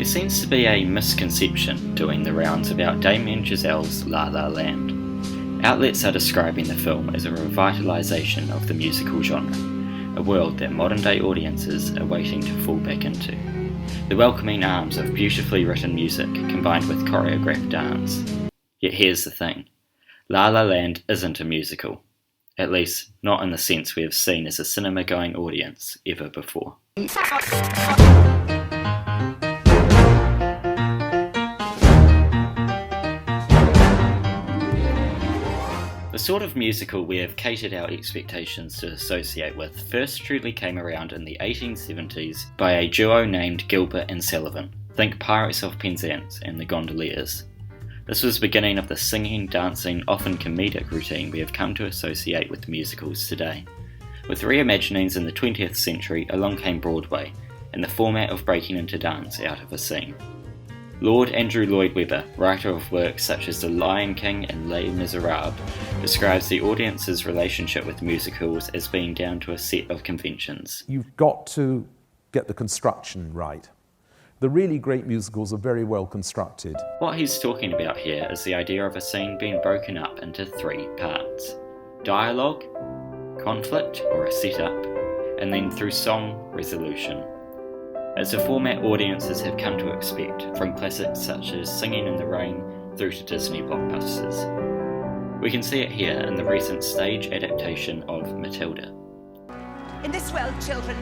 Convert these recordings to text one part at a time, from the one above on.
There seems to be a misconception doing the rounds about Damien Chazelle's La La Land. Outlets are describing the film as a revitalisation of the musical genre, a world that modern-day audiences are waiting to fall back into. The welcoming arms of beautifully written music combined with choreographed dance. Yet here's the thing, La La Land isn't a musical. At least, not in the sense we have seen as a cinema-going audience ever before. The sort of musical we have catered our expectations to associate with first truly came around in the 1870s by a duo named Gilbert and Sullivan. Think Pirates of Penzance and the Gondoliers. This was the beginning of the singing, dancing, often comedic routine we have come to associate with musicals today. With reimaginings in the 20th century, along came Broadway, and the format of breaking into dance out of a scene. Lord Andrew Lloyd Webber, writer of works such as The Lion King and Les Miserables, describes the audience's relationship with musicals as being down to a set of conventions. You've got to get the construction right. The really great musicals are very well constructed. What he's talking about here is the idea of a scene being broken up into three parts: dialogue, conflict or a setup, and then through song resolution. It's a format audiences have come to expect, from classics such as Singing in the Rain through to Disney blockbusters. We can see it here in the recent stage adaptation of Matilda. In this world, children,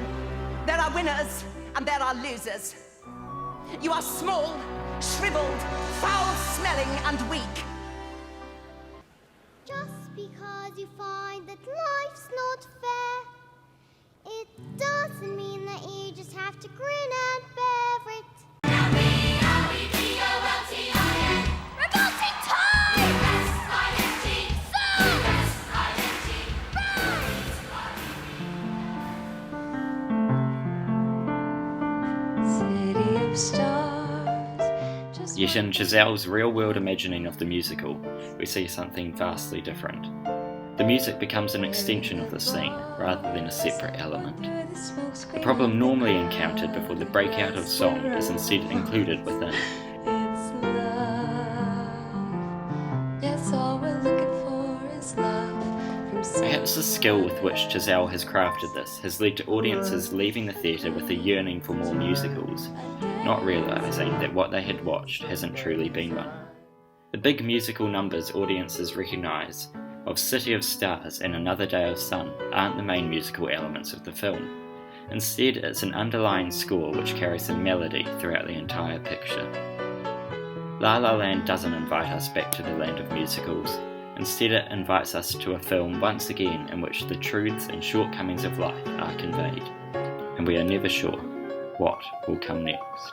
there are winners and there are losers. You are small, shriveled, foul-smelling and weak. Just because you find that life's not fair, it doesn't mean that you just have to grin and bear it. L-B-L-E-D-O-L-T-I-N Revolting time! U-S-I-N-G So! City of stars. Yet in Chazelle's real-world imagining of the musical, we see something vastly different. The music becomes an extension of the scene, rather than a separate element. The problem normally encountered before the breakout of song is instead included within. Perhaps the skill with which Chazelle has crafted this has led to audiences leaving the theatre with a yearning for more musicals, not realising that what they had watched hasn't truly been one. The big musical numbers audiences recognise, of City of Stars and Another Day of Sun, aren't the main musical elements of the film. Instead, it's an underlying score which carries a melody throughout the entire picture. La La Land doesn't invite us back to the land of musicals. Instead, it invites us to a film once again in which the truths and shortcomings of life are conveyed, and we are never sure what will come next.